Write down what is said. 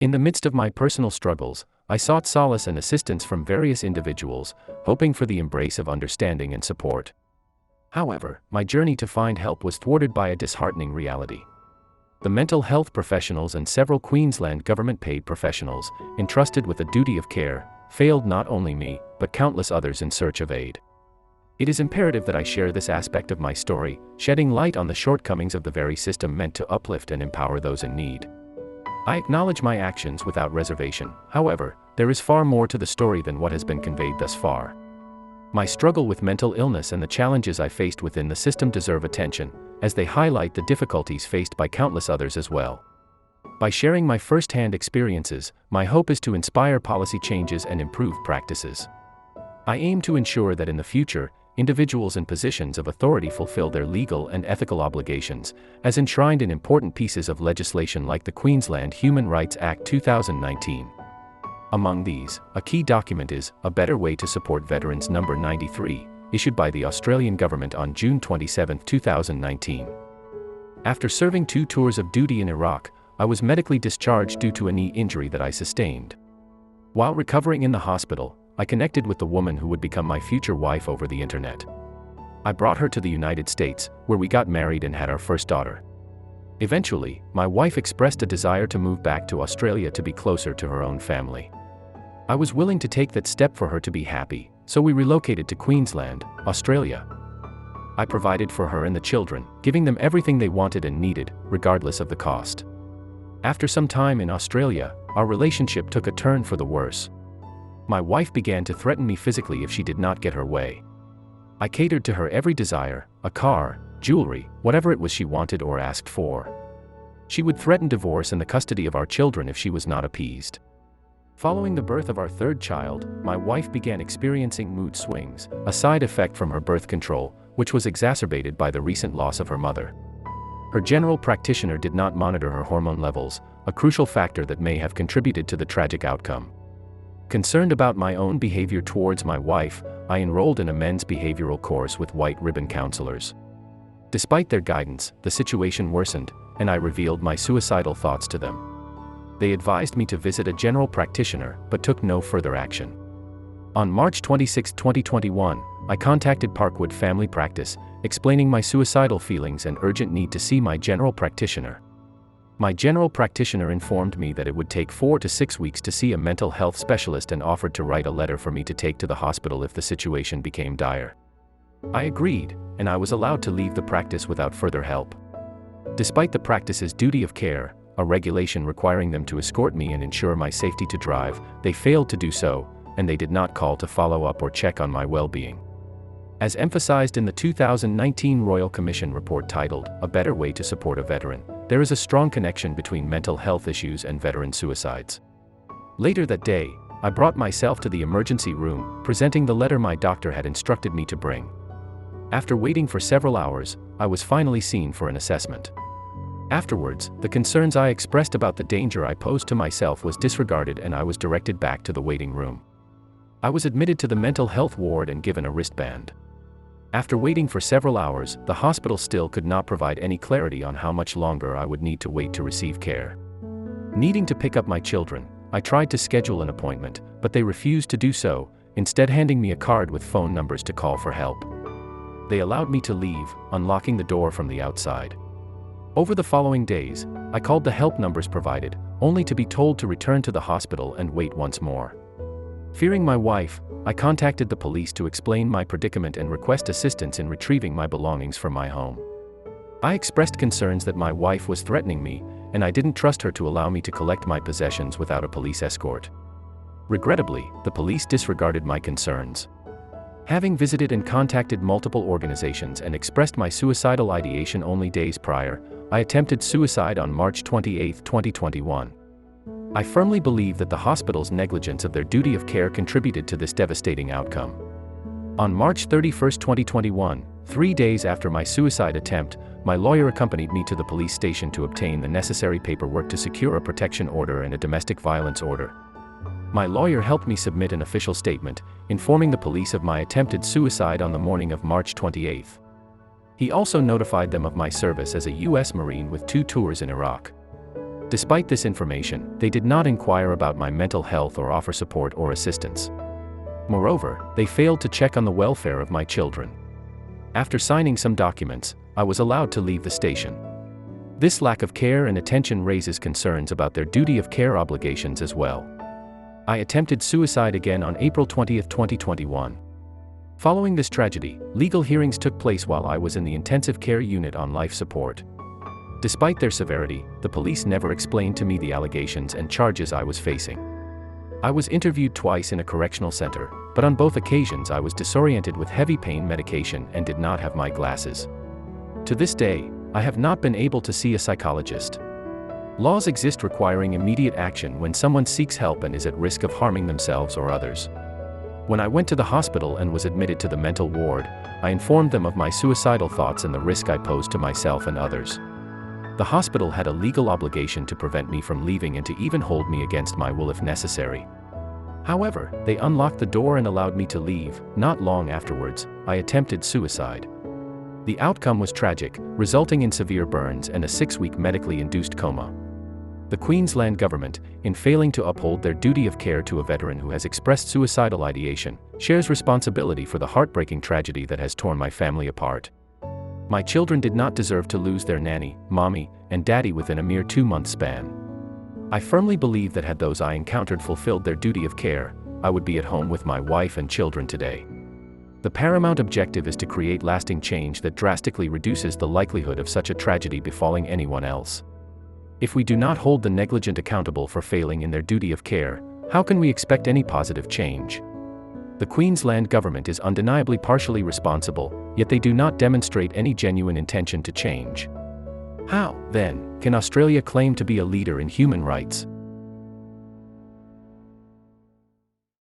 In the midst of my personal struggles, I sought solace and assistance from various individuals, hoping for the embrace of understanding and support. However, my journey to find help was thwarted by a disheartening reality. The mental health professionals and several Queensland government-paid professionals, entrusted with the duty of care, failed not only me, but countless others in search of aid. It is imperative that I share this aspect of my story, shedding light on the shortcomings of the very system meant to uplift and empower those in need. I acknowledge my actions without reservation. However, there is far more to the story than what has been conveyed thus far. My struggle with mental illness and the challenges I faced within the system deserve attention, as they highlight the difficulties faced by countless others as well. By sharing my first-hand experiences, my hope is to inspire policy changes and improve practices. I aim to ensure that in the future, individuals in positions of authority fulfill their legal and ethical obligations, as enshrined in important pieces of legislation like the Queensland Human Rights Act 2019. Among these, a key document is A Better Way to Support Veterans No. 93, issued by the Australian government on June 27, 2019. After serving 2 tours of duty in Iraq, I was medically discharged due to a knee injury that I sustained. While recovering in the hospital, I connected with the woman who would become my future wife over the internet. I brought her to the United States, where we got married and had our first daughter. Eventually, my wife expressed a desire to move back to Australia to be closer to her own family. I was willing to take that step for her to be happy, so we relocated to Queensland, Australia. I provided for her and the children, giving them everything they wanted and needed, regardless of the cost. After some time in Australia, our relationship took a turn for the worse. My wife began to threaten me physically if she did not get her way. I catered to her every desire, a car, jewelry, whatever it was she wanted or asked for. She would threaten divorce and the custody of our children if she was not appeased. Following the birth of our 3rd child, my wife began experiencing mood swings, a side effect from her birth control, which was exacerbated by the recent loss of her mother. Her general practitioner did not monitor her hormone levels, a crucial factor that may have contributed to the tragic outcome. Concerned about my own behavior towards my wife, I enrolled in a men's behavioral course with white ribbon counselors. Despite their guidance, the situation worsened, and I revealed my suicidal thoughts to them. They advised me to visit a general practitioner, but took no further action. On March 26, 2021, I contacted Parkwood Family Practice, explaining my suicidal feelings and urgent need to see my general practitioner. My general practitioner informed me that it would take 4 to 6 weeks to see a mental health specialist and offered to write a letter for me to take to the hospital if the situation became dire. I agreed, and I was allowed to leave the practice without further help. Despite the practice's duty of care, a regulation requiring them to escort me and ensure my safety to drive, they failed to do so, and they did not call to follow up or check on my well-being. As emphasized in the 2019 Royal Commission report titled, A Better Way to Support a Veteran, there is a strong connection between mental health issues and veteran suicides. Later that day, I brought myself to the emergency room, presenting the letter my doctor had instructed me to bring. After waiting for several hours, I was finally seen for an assessment. Afterwards, the concerns I expressed about the danger I posed to myself was disregarded and I was directed back to the waiting room. I was admitted to the mental health ward and given a wristband. After waiting for several hours, the hospital still could not provide any clarity on how much longer I would need to wait to receive care. Needing to pick up my children, I tried to schedule an appointment, but they refused to do so, instead handing me a card with phone numbers to call for help. They allowed me to leave, unlocking the door from the outside. Over the following days, I called the help numbers provided, only to be told to return to the hospital and wait once more. Fearing my wife, I contacted the police to explain my predicament and request assistance in retrieving my belongings from my home. I expressed concerns that my wife was threatening me, and I didn't trust her to allow me to collect my possessions without a police escort. Regrettably, the police disregarded my concerns. Having visited and contacted multiple organizations and expressed my suicidal ideation only days prior, I attempted suicide on March 28, 2021. I firmly believe that the hospital's negligence of their duty of care contributed to this devastating outcome. On March 31, 2021, 3 days after my suicide attempt, my lawyer accompanied me to the police station to obtain the necessary paperwork to secure a protection order and a domestic violence order. My lawyer helped me submit an official statement, informing the police of my attempted suicide on the morning of March 28. He also notified them of my service as a U.S. Marine with 2 tours in Iraq. Despite this information, they did not inquire about my mental health or offer support or assistance. Moreover, they failed to check on the welfare of my children. After signing some documents, I was allowed to leave the station. This lack of care and attention raises concerns about their duty of care obligations as well. I attempted suicide again on April 20, 2021. Following this tragedy, legal hearings took place while I was in the intensive care unit on life support. Despite their severity, the police never explained to me the allegations and charges I was facing. I was interviewed twice in a correctional center, but on both occasions I was disoriented with heavy pain medication and did not have my glasses. To this day, I have not been able to see a psychologist. Laws exist requiring immediate action when someone seeks help and is at risk of harming themselves or others. When I went to the hospital and was admitted to the mental ward, I informed them of my suicidal thoughts and the risk I posed to myself and others. The hospital had a legal obligation to prevent me from leaving and to even hold me against my will if necessary. However, they unlocked the door and allowed me to leave. Not long afterwards, I attempted suicide. The outcome was tragic, resulting in severe burns and a 6-week medically induced coma. The Queensland government, in failing to uphold their duty of care to a veteran who has expressed suicidal ideation, shares responsibility for the heartbreaking tragedy that has torn my family apart. My children did not deserve to lose their nanny, mommy, and daddy within a mere 2-month span. I firmly believe that had those I encountered fulfilled their duty of care, I would be at home with my wife and children today. The paramount objective is to create lasting change that drastically reduces the likelihood of such a tragedy befalling anyone else. If we do not hold the negligent accountable for failing in their duty of care, how can we expect any positive change? The Queensland government is undeniably partially responsible, yet they do not demonstrate any genuine intention to change. How, then, can Australia claim to be a leader in human rights?